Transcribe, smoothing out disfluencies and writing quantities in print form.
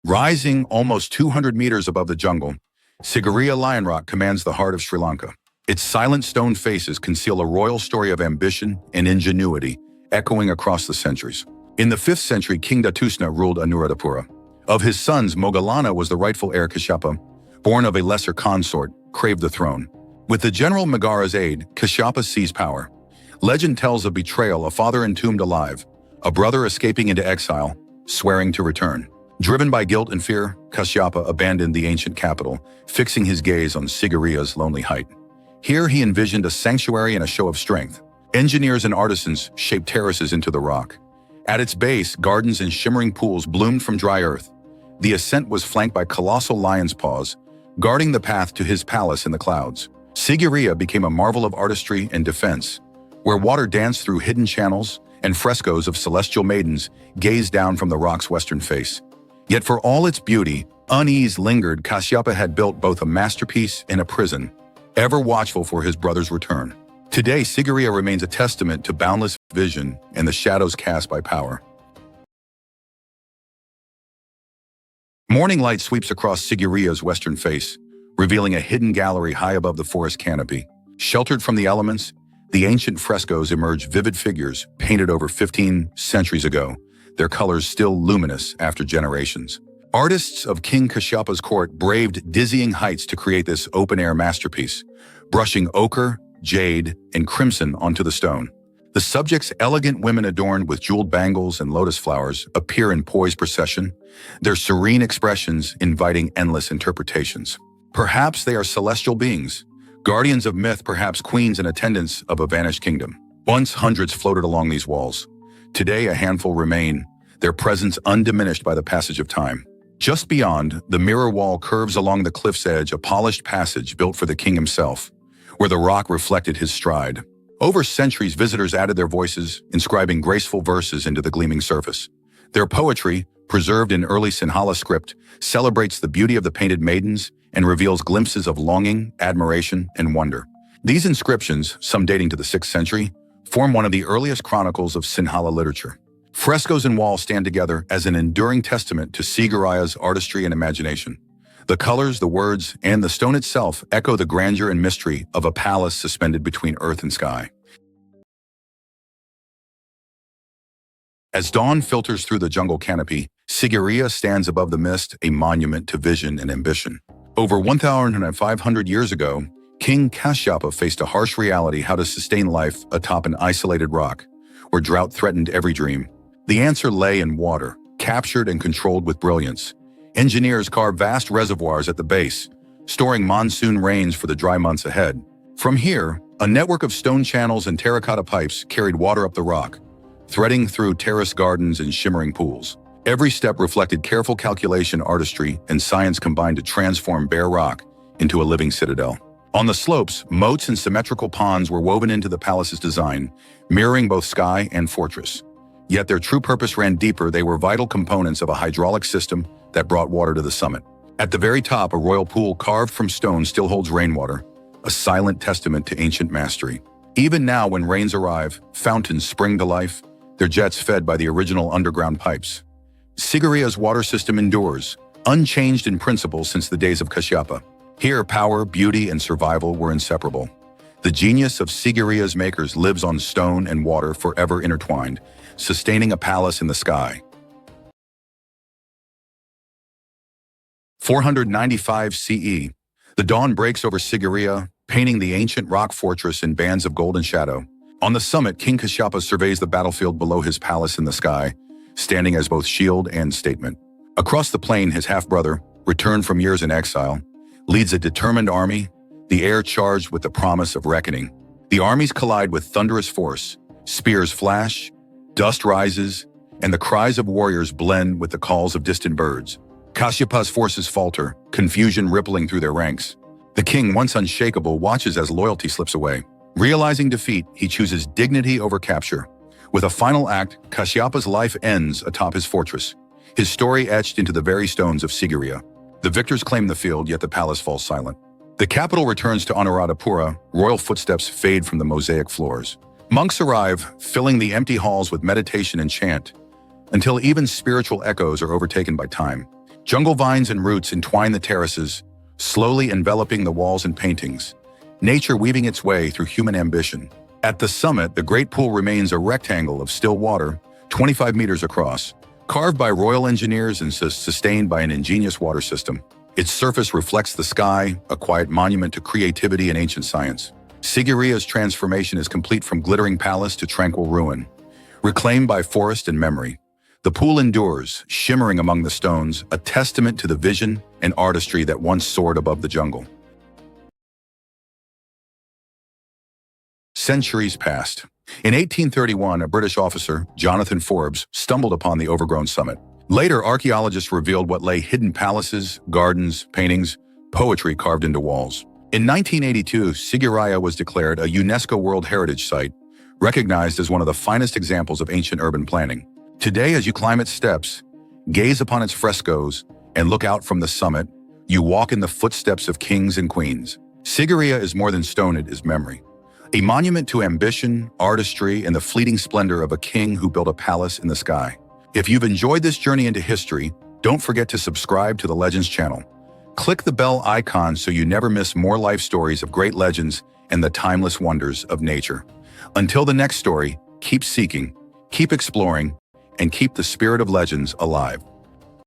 Rising almost 200 meters above the jungle, Sigiriya Lion Rock commands the heart of Sri Lanka. Its silent stone faces conceal a royal story of ambition and ingenuity, echoing across the centuries. In the 5th century, King Datusna ruled Anuradhapura. Of his sons, Moggallana was the rightful heir. Kashyapa, born of a lesser consort, craved the throne. With the general Megara's aid, Kashyapa seized power. Legend tells of betrayal, a father entombed alive, a brother escaping into exile, swearing to return. Driven by guilt and fear, Kashyapa abandoned the ancient capital, fixing his gaze on Sigiriya's lonely height. Here he envisioned a sanctuary and a show of strength. Engineers and artisans shaped terraces into the rock. At its base, gardens and shimmering pools bloomed from dry earth. The ascent was flanked by colossal lion's paws, guarding the path to his palace in the clouds. Sigiriya became a marvel of artistry and defense, where water danced through hidden channels and frescoes of celestial maidens gazed down from the rock's western face. Yet for all its beauty, unease lingered. Kashyapa had built both a masterpiece and a prison, ever watchful for his brother's return. Today, Sigiriya remains a testament to boundless vision and the shadows cast by power. Morning light sweeps across Sigiriya's western face, revealing a hidden gallery high above the forest canopy. Sheltered from the elements, the ancient frescoes emerge, vivid figures painted over 15 centuries ago, their colors still luminous after generations. Artists of King Kashyapa's court braved dizzying heights to create this open-air masterpiece, brushing ochre, jade, and crimson onto the stone. The subjects, elegant women adorned with jeweled bangles and lotus flowers, appear in poised procession, their serene expressions inviting endless interpretations. Perhaps they are celestial beings, guardians of myth, perhaps queens in attendance of a vanished kingdom. Once hundreds floated along these walls. Today a handful remain, their presence undiminished by the passage of time. Just beyond, the mirror wall curves along the cliff's edge, a polished passage built for the king himself, where the rock reflected his stride. Over centuries, visitors added their voices, inscribing graceful verses into the gleaming surface. Their poetry, preserved in early Sinhala script, celebrates the beauty of the painted maidens and reveals glimpses of longing, admiration, and wonder. These inscriptions, some dating to the 6th century, form one of the earliest chronicles of Sinhala literature. Frescoes and walls stand together as an enduring testament to Sigiriya's artistry and imagination. The colors, the words, and the stone itself echo the grandeur and mystery of a palace suspended between earth and sky. As dawn filters through the jungle canopy, Sigiriya stands above the mist, a monument to vision and ambition. Over 1,500 years ago, King Kashyapa faced a harsh reality: how to sustain life atop an isolated rock, where drought threatened every dream. The answer lay in water, captured and controlled with brilliance. Engineers carved vast reservoirs at the base, storing monsoon rains for the dry months ahead. From here, a network of stone channels and terracotta pipes carried water up the rock, threading through terrace gardens and shimmering pools. Every step reflected careful calculation, artistry, and science combined to transform bare rock into a living citadel. On the slopes, moats and symmetrical ponds were woven into the palace's design, mirroring both sky and fortress. Yet their true purpose ran deeper. They were vital components of a hydraulic system that brought water to the summit. At the very top, a royal pool carved from stone still holds rainwater, a silent testament to ancient mastery. Even now, when rains arrive, fountains spring to life, their jets fed by the original underground pipes. Sigiriya's water system endures, unchanged in principle since the days of Kashyapa. Here, power, beauty, and survival were inseparable. The genius of Sigiriya's makers lives on stone and water, forever intertwined, sustaining a palace in the sky. 495 CE. The dawn breaks over Sigiriya, painting the ancient rock fortress in bands of golden shadow. On the summit, King Kashyapa surveys the battlefield below his palace in the sky, standing as both shield and statement. Across the plain, his half-brother, returned from years in exile, leads a determined army, the air charged with the promise of reckoning. The armies collide with thunderous force. Spears flash, dust rises, and the cries of warriors blend with the calls of distant birds. Kashyapa's forces falter, confusion rippling through their ranks. The king, once unshakable, watches as loyalty slips away. Realizing defeat, he chooses dignity over capture. With a final act, Kashyapa's life ends atop his fortress, his story etched into the very stones of Sigiriya. The victors claim the field, yet the palace falls silent. The capital returns to Anuradhapura, royal footsteps fade from the mosaic floors. Monks arrive, filling the empty halls with meditation and chant, until even spiritual echoes are overtaken by time. Jungle vines and roots entwine the terraces, slowly enveloping the walls and paintings, nature weaving its way through human ambition. At the summit, the great pool remains a rectangle of still water, 25 meters across, carved by royal engineers and sustained by an ingenious water system. Its surface reflects the sky, a quiet monument to creativity and ancient science. Sigiriya's transformation is complete from glittering palace to tranquil ruin. Reclaimed by forest and memory, the pool endures, shimmering among the stones, a testament to the vision and artistry that once soared above the jungle. Centuries passed. In 1831, a British officer, Jonathan Forbes, stumbled upon the overgrown summit. Later, archaeologists revealed what lay hidden: palaces, gardens, paintings, poetry carved into walls. In 1982, Sigiriya was declared a UNESCO World Heritage Site, recognized as one of the finest examples of ancient urban planning. Today, as you climb its steps, gaze upon its frescoes, and look out from the summit, you walk in the footsteps of kings and queens. Sigiriya is more than stone, it is memory. A monument to ambition, artistry, and the fleeting splendor of a king who built a palace in the sky. If you've enjoyed this journey into history, don't forget to subscribe to the Legends channel. Click the bell icon so you never miss more life stories of great legends and the timeless wonders of nature. Until the next story, keep seeking, keep exploring, and keep the spirit of legends alive.